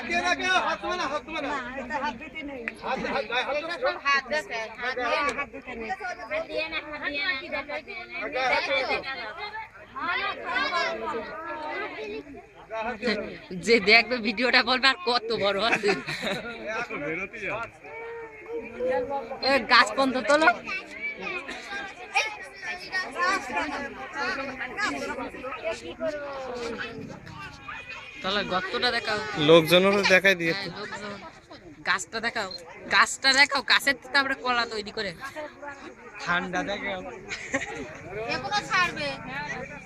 দিয়ে না কেউ হাত তোমার না হাত তোমার না এটা হাত দিতে নেই হাত হাত হাত এটা সব হাত দিতে হাত দিয়ে না হাত দিতে নেই হাত দিয়ে না যে দেখবে ভিডিওটা বলবে আর কত বড় আছে গাছ পর্যন্ত তোলো তাহলে গর্তটা দেখাও লোকজনেরও দেখাই দিয়ে লোকজন গাছটা দেখাও গাছটা দেখাও গাছের তারপরে কলা তৈরি করে ঠান্ডা দেখাও এখনো ছাড়বে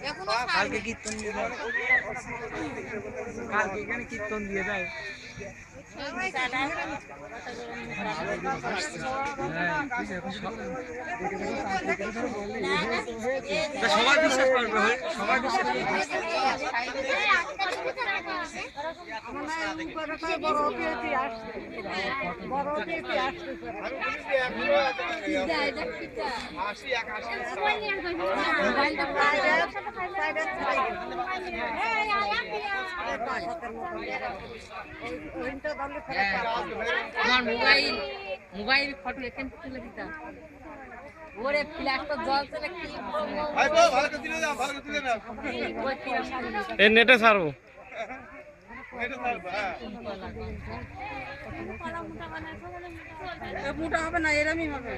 এখনো ছাড়বে কীর্তন দিয়ে যায় কালকে এখানে কীর্তন দিয়ে যায় সবাই বিশ্বাস করবে সবাই বিশ্বাস করবে বড় অতিথি আসছে বড় অতিথি আসছে আসি এক আসি আমার মোবাইল মোবাইল ফটো এখানে তুলে দিতাম ওরে ফ্ল্যাশটা জ্বলছে না কি ভাই বল ভালো করে দিলে না ভালো করে দিলে না এই নেটে ছাড়বো এটা স্যার হ্যাঁ মোটা হবে না এরমই হবে